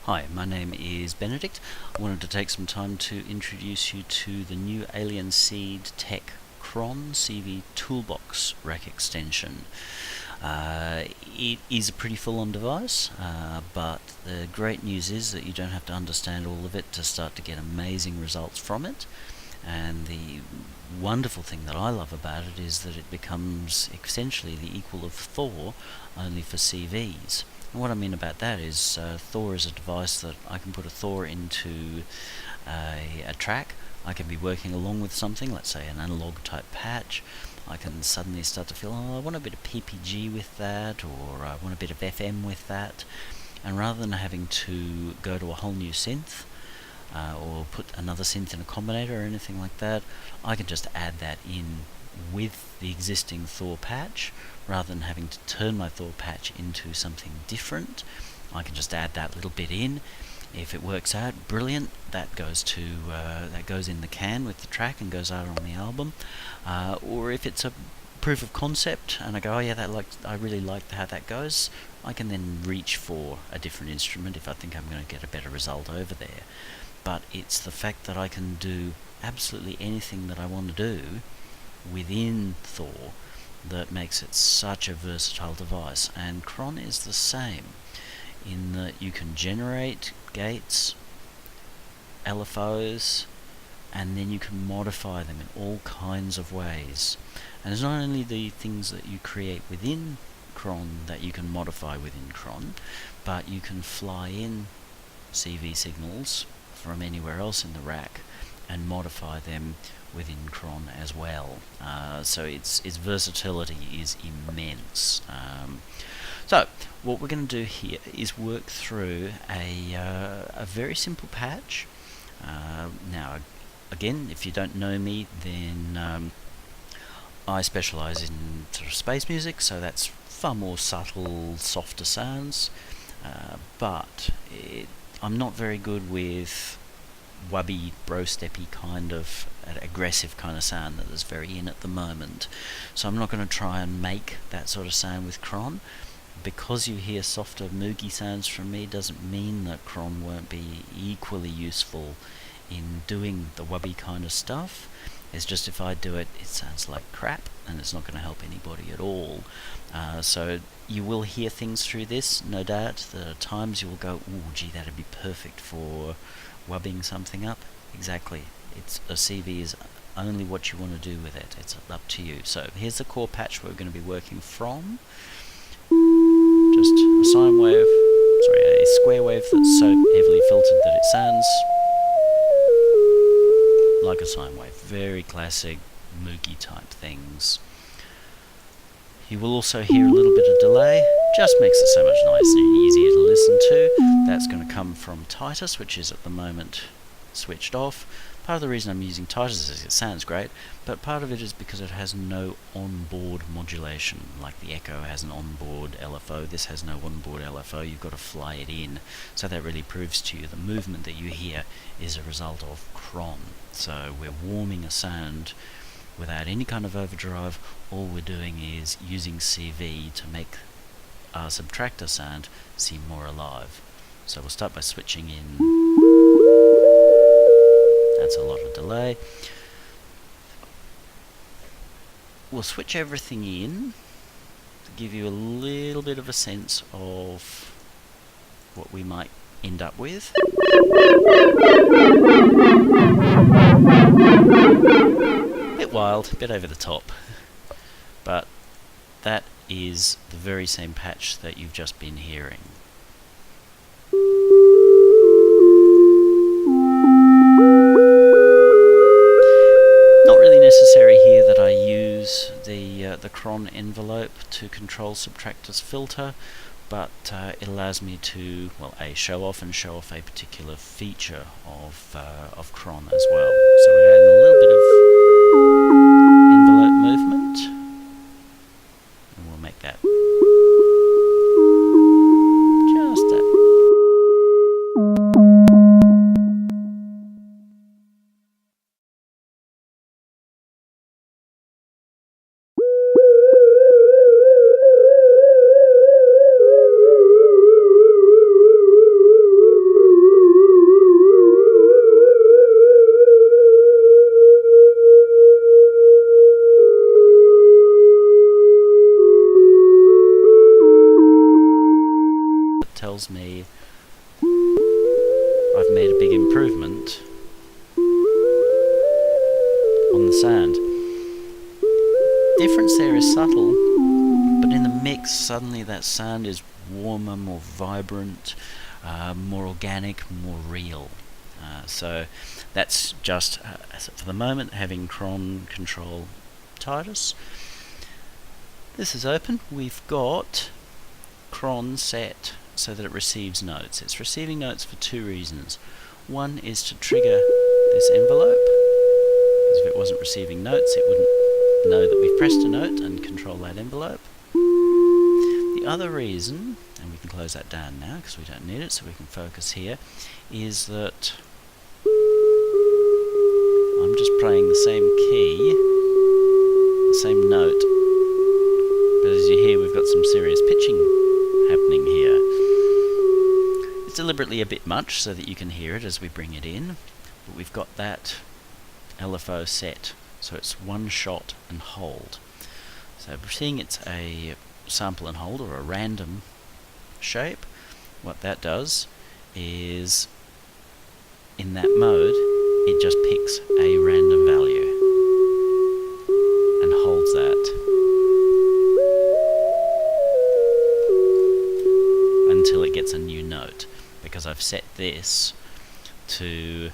Hi, my name is Benedict. I wanted to take some time to introduce you to the new Alien Seed Tech Kron CV Toolbox rack extension. It is a pretty full-on device, but the great news is that you don't have to understand all of it to start to get amazing results from it. And the wonderful thing that I love about it is that it becomes essentially the equal of Thor, only for CVs. And what I mean about that is Thor is a device that I can put a Thor into a track. I can be working along with something, let's say an analog type patch. I can suddenly start to feel, oh, I want a bit of PPG with that, or I want a bit of FM with that. And rather than having to go to a whole new synth, or put another synth in a combinator or anything like that, I can just add that in with the existing Thor patch, rather than having to turn my Thor patch into something different. I can just add that little bit in. If it works out, brilliant. That goes in the can with the track and goes out on the album. Or if it's a proof of concept and I go, oh yeah, I really like how that goes, I can then reach for a different instrument if I think I'm going to get a better result over there. But it's the fact that I can do absolutely anything that I want to do within Thor that makes it such a versatile device. And Kron is the same, in that you can generate gates, LFOs, and then you can modify them in all kinds of ways. And it's not only the things that you create within Kron that you can modify within Kron, but you can fly in CV signals from anywhere else in the rack and modify them within Kron as well. So its versatility is immense. So what we're going to do here is work through a very simple patch. Now, again, if you don't know me, then I specialise in sort of space music, so that's far more subtle, softer sounds. But I'm not very good with wubby, bro-steppy kind of aggressive kind of sound that is very in at the moment. So I'm not going to try and make that sort of sound with Kron. Because you hear softer, moogie sounds from me doesn't mean that Kron won't be equally useful in doing the wubby kind of stuff. It's just if I do it, it sounds like crap, and it's not going to help anybody at all. So you will hear things through this, no doubt. There are times you will go, ooh, gee, that'd be perfect for wubbing something up. Exactly. A CV is only what you want to do with it. It's up to you. So here's the core patch we're going to be working from. Just a sine wave, a square wave that's so heavily filtered that it sounds like a sine wave. Very classic moogie type things. You will also hear a little bit of delay, just makes it so much nicer and easier to listen to. That's going to come from Titus, which is at the moment switched off. Part of the reason I'm using Titus is it sounds great, but part of it is because it has no onboard modulation. Like the Echo has an onboard LFO, this has no onboard LFO, you've got to fly it in. So that really proves to you the movement that you hear is a result of Kron. So we're warming a sound without any kind of overdrive. All we're doing is using CV to make our subtractor sound seem more alive. So we'll start by switching in. That's a lot of delay. We'll switch everything in to give you a little bit of a sense of what we might end up with. Bit wild, bit over the top, but that is the very same patch that you've just been hearing. Not really necessary here that I use the Kron envelope to control Subtractor's filter, but it allows me to, well, show off a particular feature of Kron as well. So we're adding a little bit of envelope movement, and we'll make that just that. I've made a big improvement on the sound. Difference there is subtle, but in the mix suddenly that sound is warmer, more vibrant, more organic, more real. So that's just for the moment having Kron control Titus. This is open. We've got Kron set so that it receives notes. It's receiving notes for two reasons. One is to trigger this envelope, because if it wasn't receiving notes it wouldn't know that we've pressed a note and control that envelope. The other reason, and we can close that down now because we don't need it, so we can focus here, is that I'm just playing the same key, the same note, but as you hear we've got some serious pitching happening here. It's deliberately a bit much so that you can hear it as we bring it in, but we've got that LFO set, so it's one shot and hold. So seeing it's a sample and hold, or a random shape, what that does is, in that mode, it just picks a random value and holds that until it gets a new note, because I've set this to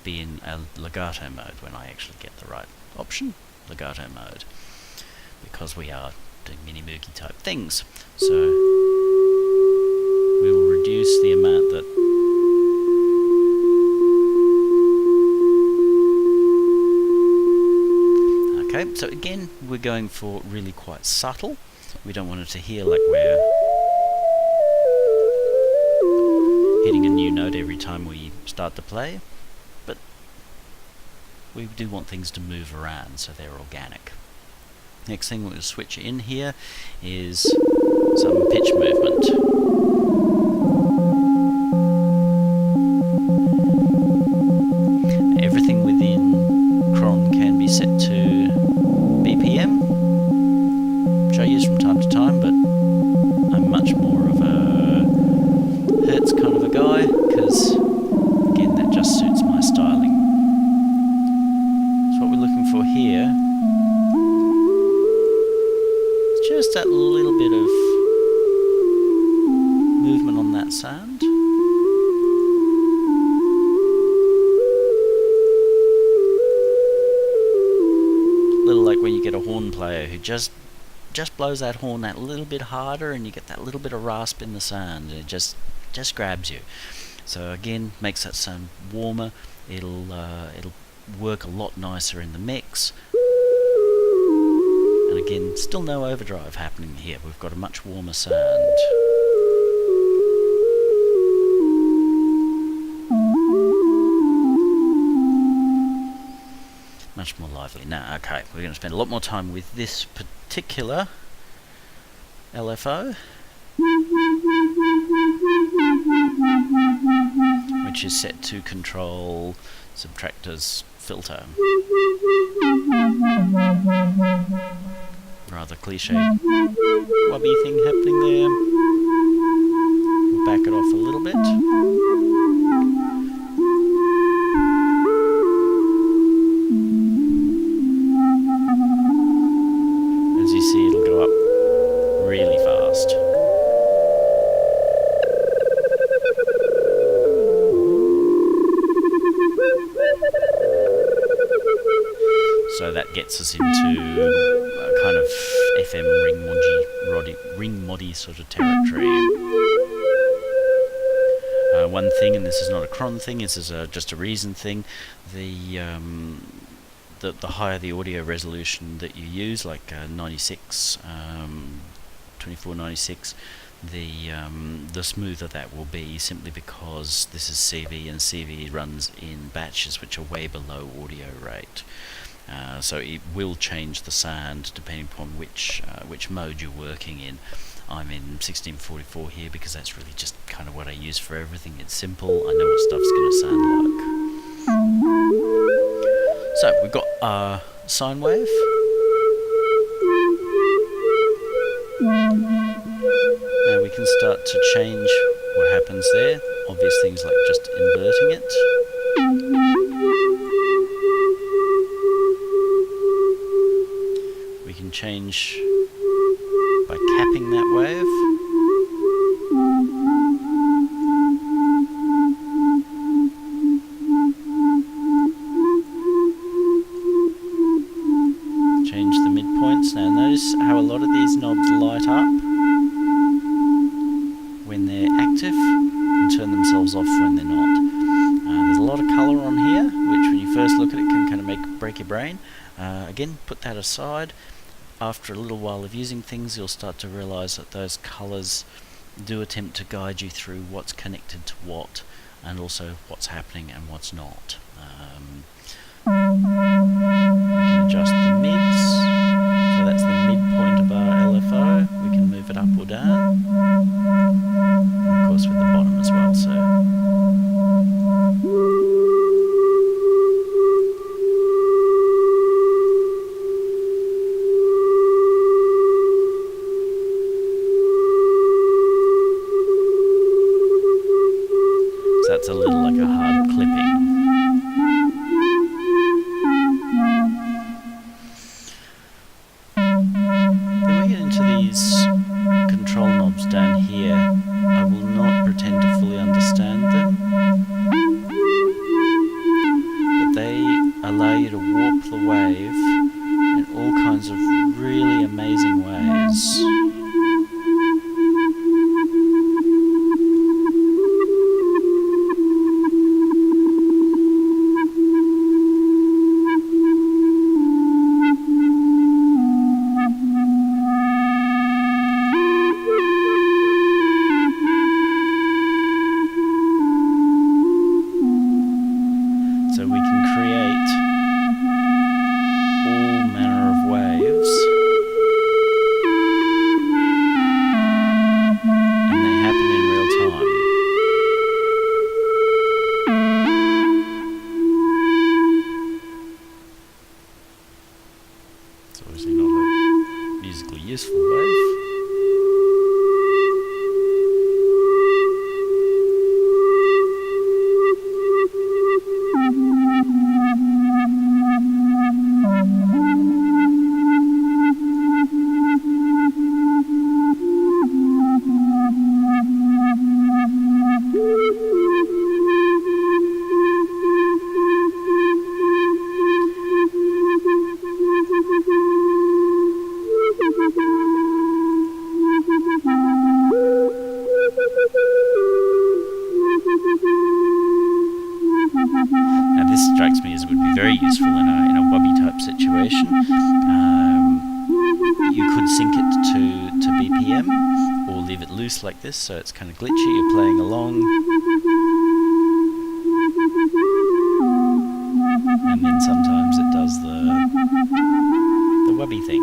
be in a legato mode when I actually get the right option, legato mode, because we are doing mini moogie type things. So we will reduce the amount that okay, so again we're going for really quite subtle. We don't want it to hear like we're hitting a new note every time we start to play, but we do want things to move around so they're organic. Next thing we'll switch in here is some pitch movement. Everything within Kron can be set to BPM, which I use from time to time, but I'm much more of a Hertz kind of a guy, because again that just suits my styling. So what we're looking for here, just that little bit of movement on that sound. Little like when you get a horn player who just blows that horn that little bit harder, and you get that little bit of rasp in the sound, and it just grabs you. So again, makes that sound warmer. It'll work a lot nicer in the mix. And again, still no overdrive happening here. We've got a much warmer sound. Much more lively. Now, okay, we're going to spend a lot more time with this particular LFO, which is set to control Subtractor's filter. Rather cliche wobbly thing happening there. We'll back it off a little bit. As you see, it'll go up really fast. So that gets us into a kind of FM ring moddy sort of territory. One thing, and this is not a Kron thing, this is just a Reason thing, the higher the audio resolution that you use, like 96, 2496, the smoother that will be, simply because this is CV, and CV runs in batches which are way below audio rate. So it will change the sound depending upon which mode you're working in. I'm in 1644 here because that's really just kind of what I use for everything. It's simple, I know what stuff's going to sound like. So we've got our sine wave. Now we can start to change what happens there. obvious things like just inverting it. We can change by capping that wave. Change the midpoints. Now notice how a lot of these knobs light up when they're active and turn themselves off when they're not. There's a lot of colour on here, which when you first look at it can kind of break your brain. Again, put that aside. After a little while of using things, you'll start to realise that those colours do attempt to guide you through what's connected to what, and also what's happening and what's not. We can adjust the mids, so that's the midpoint of our LFO. We can move it up or down, and of course with the bottom as well. So that's a little like a hard clipping. When we get into these control knobs down here, I will not pretend to fully understand them, but they allow you to warp the wave in all kinds of really amazing ways. So we can create all manner of waves, and they happen in real time. It's obviously not a musically useful wave. Now this strikes me as it would be very useful in a wubby type situation. You could sync it to BPM or leave it loose like this, so it's kind of glitchy. You're playing along, and then sometimes it does the wubby thing.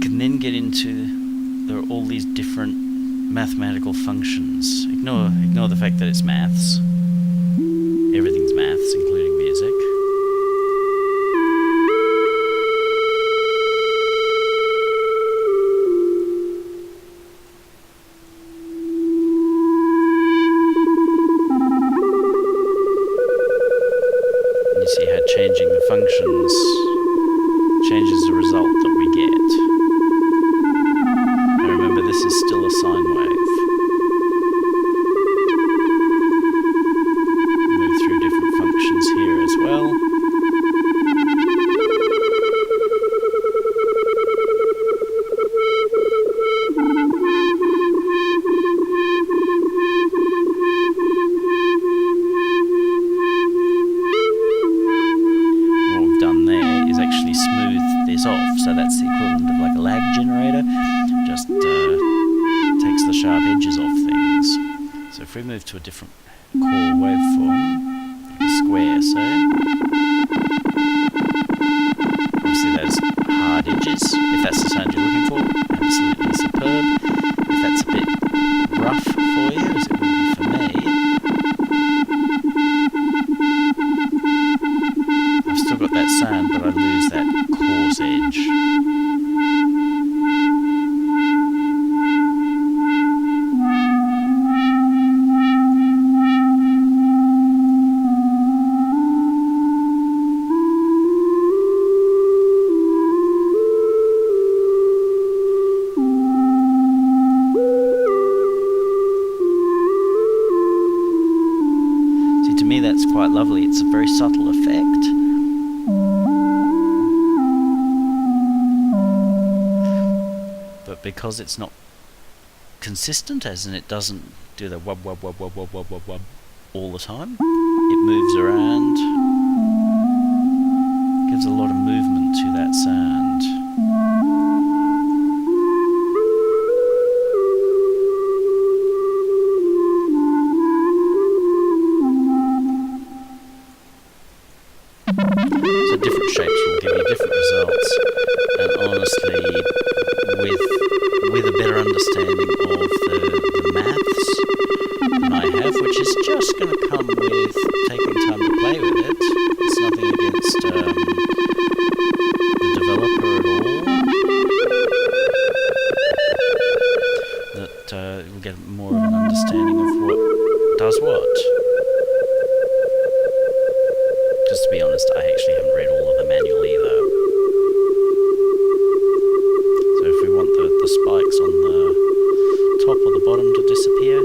Can then get into, there are all these different mathematical functions. Ignore the fact that it's maths. Everything's maths, including music. And you see how changing the functions changes the result that we get. Now remember, this is still a sine wave. Move through different functions we move to a different core waveform, like a square, so obviously those hard edges, if that's the sound you're looking for, absolutely superb. If that's a bit rough for you, as it would be for me, I've still got that sound, but I lose that coarse edge. To me that's quite lovely. It's a very subtle effect. But because it's not consistent, as in it doesn't do the wub wub wub wub wub wub wub wub all the time, it moves around, gives a lot of movement to that sound. So different shapes will give you different results, and honestly, with a better understanding of the maths than I have, which is just going to come with taking time to play with it. It's nothing against the developer at all. That we'll get more of an understanding of what does what. Just to be honest, I actually haven't read all of the manual either. So if we want the spikes on the top or the bottom to disappear,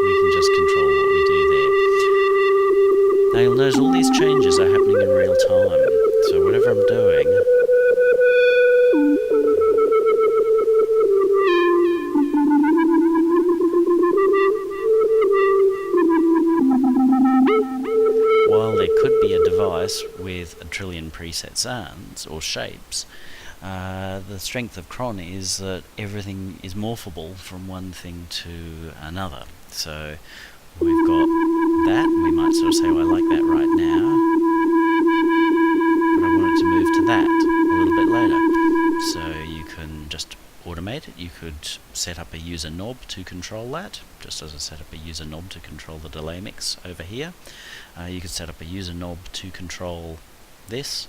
we can just control what we do there. Now you'll notice all these changes are happening in real time. So whatever I'm doing, with a trillion preset sounds or shapes, the strength of Kron is that everything is morphable from one thing to another. So we've got that, and we might sort of say, well, I like that right now, but I want it to move to that a little bit later. So you can just automate it. You could set up a user knob to control that, just as I set up a user knob to control the delay mix over here. You could set up a user knob to control this,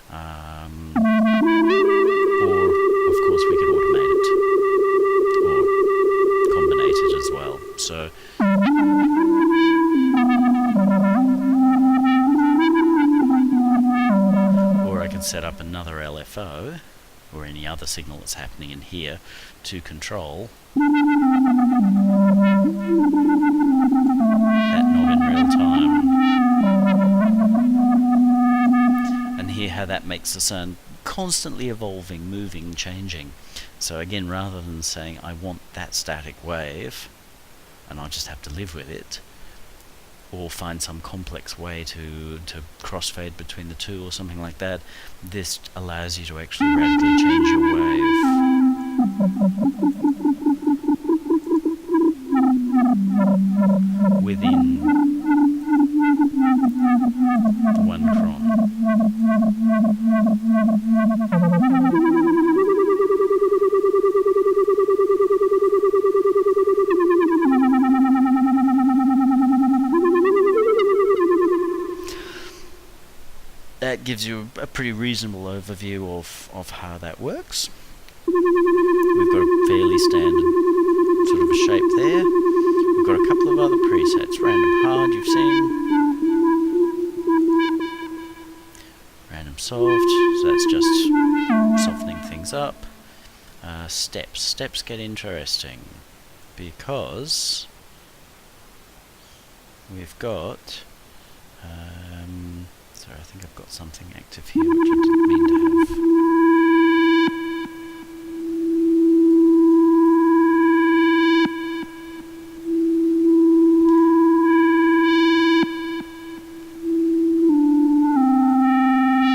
or of course we could automate it, or combinate it as well. So or I can set up another LFO, or any other signal that's happening in here, to control that knob in real time. And hear how that makes the sound constantly evolving, moving, changing. So again, rather than saying I want that static wave and I just have to live with it, or find some complex way to crossfade between the two or something like that, this allows you to actually radically change your wave. Within one Kron. That gives you a pretty reasonable overview of how that works. We've got a fairly standard sort of a shape there. We've got a couple of other presets. Random hard, you've seen. Random soft, so that's just softening things up. Steps. Steps get interesting because we've got sorry, I think I've got something active here which I didn't mean to have.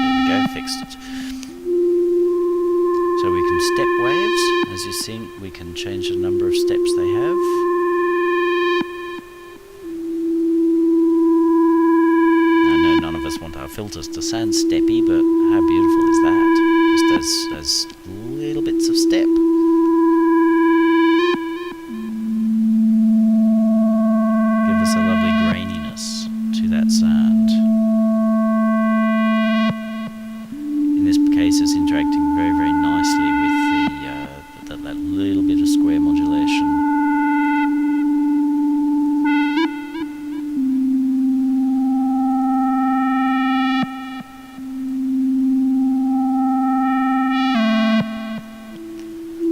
There we go, fix filters to sound steppy, but how beautiful is that? Just those little bits of step. Give us a lovely graininess to that sound. In this case, it's interacting very, very nicely with that little bit of square modulation.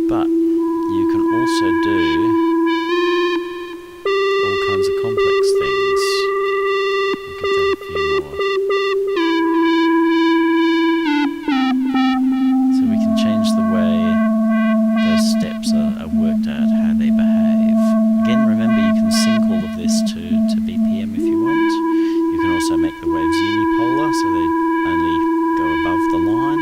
But you can also do all kinds of complex things. I'll give that a few more. So we can change the way those steps are worked out, how they behave. Again, remember you can sync all of this to BPM if you want. You can also make the waves unipolar, so they only go above the line.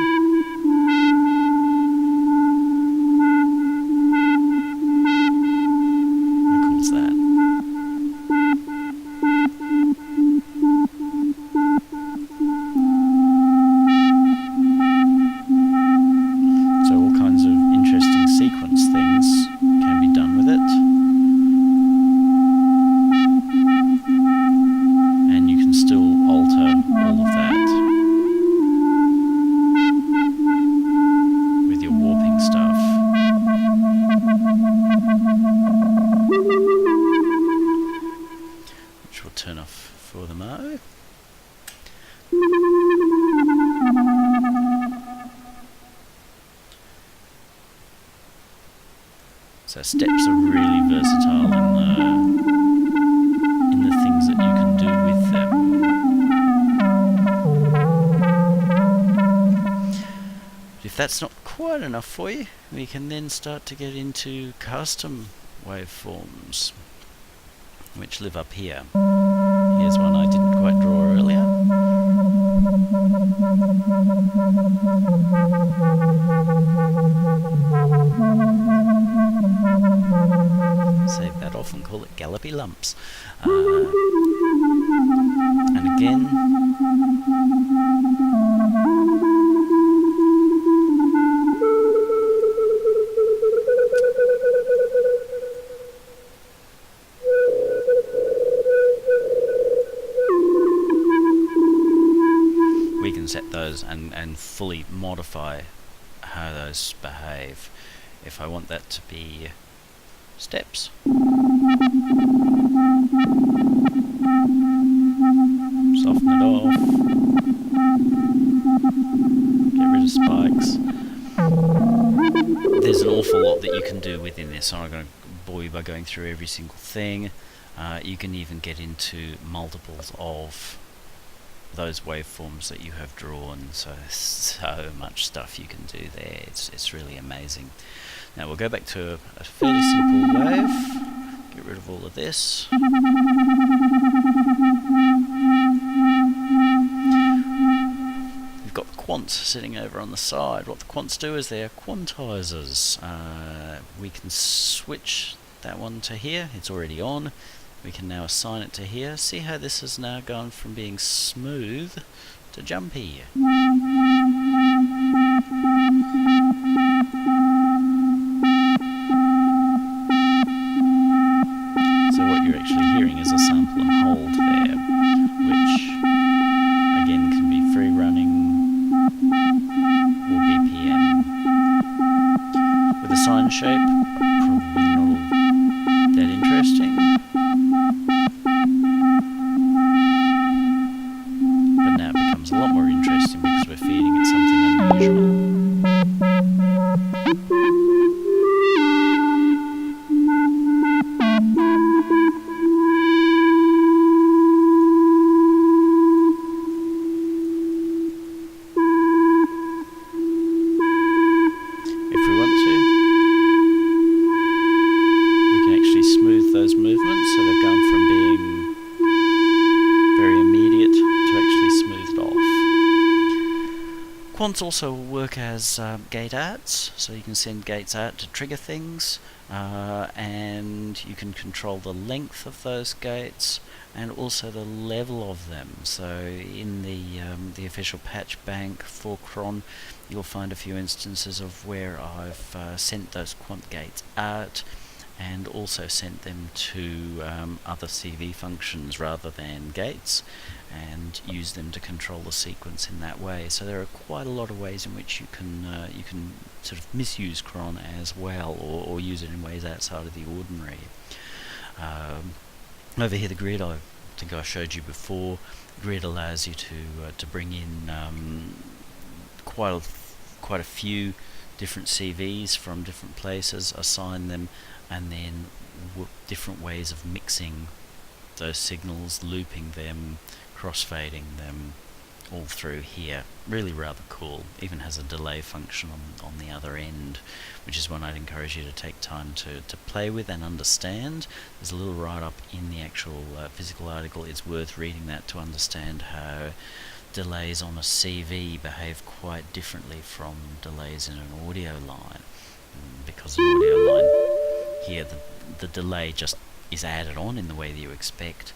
Turn off for the mo. So steps are really versatile in the things that you can do with them. If that's not quite enough for you, we can then start to get into custom waveforms, which live up here. Here's one I didn't quite draw earlier. Save that off and call it gallopy lumps. And again, we can set those and fully modify how those behave. If I want that to be steps, soften it off, get rid of spikes. There's an awful lot that you can do within this. I'm not going to bore you by going through every single thing. You can even get into multiples of those waveforms that you have drawn, so much stuff you can do there. It's really amazing. Now we'll go back to a fairly simple wave, get rid of all of this. We've got the quants sitting over on the side. What the quants do is they're quantizers. We can switch that one to here, it's already on. We can now assign it to here. See how this has now gone from being smooth to jumpy. So what you're actually hearing is a sample and hold there, which again can be free running or BPM. With a sine shape, probably not all that interesting. But now it becomes a lot more interesting because we're feeding it something unusual. If we want to, we can actually smooth those movements so they've gone from being very immediate to actually smoothed off. Quants also work as gate adds, so you can send gates out to trigger things, and you can control the length of those gates, and also the level of them. So in the official patch bank for Kron, you'll find a few instances of where I've sent those quant gates out and also sent them to other CV functions rather than gates, and use them to control the sequence in that way. So there are quite a lot of ways in which you can sort of misuse Kron as well, or use it in ways outside of the ordinary. Over here, the grid, I think I showed you before. The grid allows you to bring in quite a few different CVs from different places, assign them, and then different ways of mixing those signals, looping them, crossfading them, all through here. Really rather cool. Even has a delay function on the other end, which is one I'd encourage you to take time to play with and understand. There's a little write-up in the actual physical article. It's worth reading that to understand how delays on a CV behave quite differently from delays in an audio line. Because an audio line here, the delay just is added on in the way that you expect,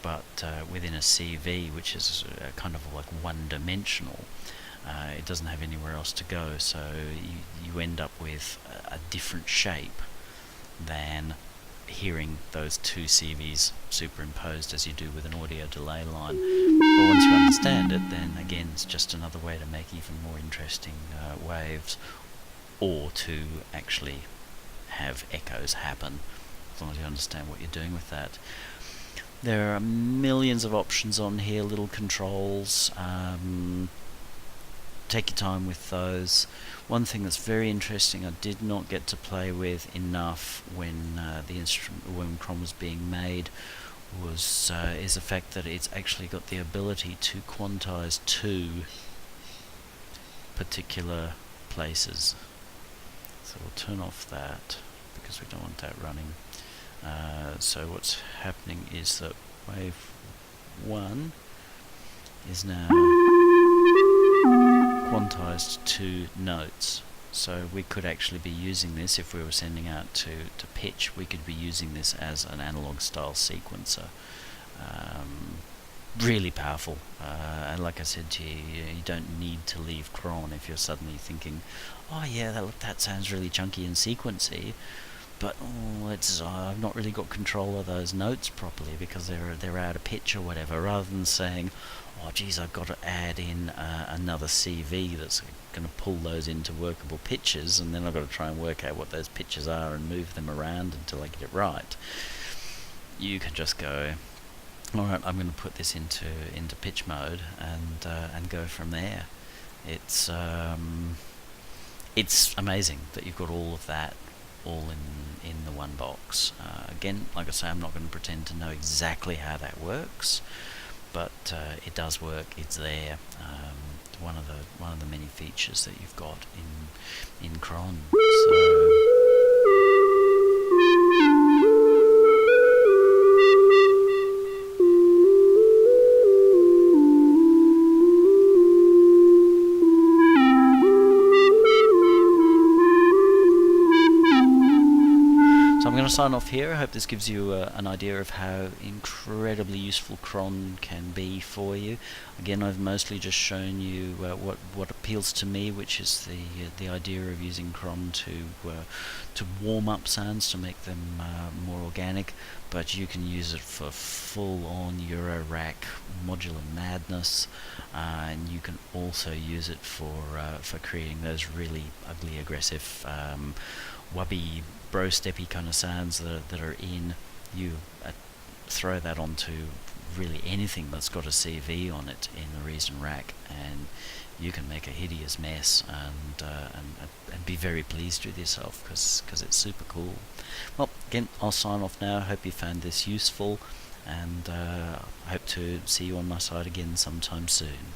but within a CV, which is kind of like one-dimensional, it doesn't have anywhere else to go, so you end up with a different shape than hearing those two CVs superimposed as you do with an audio delay line. But once you understand it, then again it's just another way to make even more interesting waves, or to actually have echoes happen, as long as you understand what you're doing with that. There are millions of options on here, little controls. Take your time with those. One thing that's very interesting, I did not get to play with enough when when Kron was being made, is the fact that it's actually got the ability to quantize two particular places. So we'll turn off that because we don't want that running. So what's happening is that wave 1 is now quantized to notes. So we could actually be using this, if we were sending out to pitch, we could be using this as an analog style sequencer. Really powerful, and like I said to you, you don't need to leave Kron if you're suddenly thinking, oh yeah, that sounds really chunky and sequency, but I've not really got control of those notes properly because they're out of pitch or whatever, rather than saying, oh geez, I've got to add in another CV that's going to pull those into workable pitches, and then I've got to try and work out what those pitches are and move them around until I get it right. You can just go, alright, I'm going to put this into pitch mode and go from there. It's amazing that you've got all of that all in the one box. Again, like I say, I'm not going to pretend to know exactly how that works, but it does work. It's there. One of the many features that you've got in Kron. So I'm going to sign off here. I hope this gives you an idea of how incredibly useful Kron can be for you. Again, I've mostly just shown you what appeals to me, which is the idea of using Kron to warm up sounds, to make them more organic. But you can use it for full-on Euro rack modular madness, and you can also use it for creating those really ugly, aggressive, wubby, bro-steppy kind of sounds that are in. You throw that onto really anything that's got a CV on it in the Reason rack, and you can make a hideous mess and be very pleased with yourself because it's super cool. Well, again, I'll sign off now. I hope you found this useful, and I hope to see you on my site again sometime soon.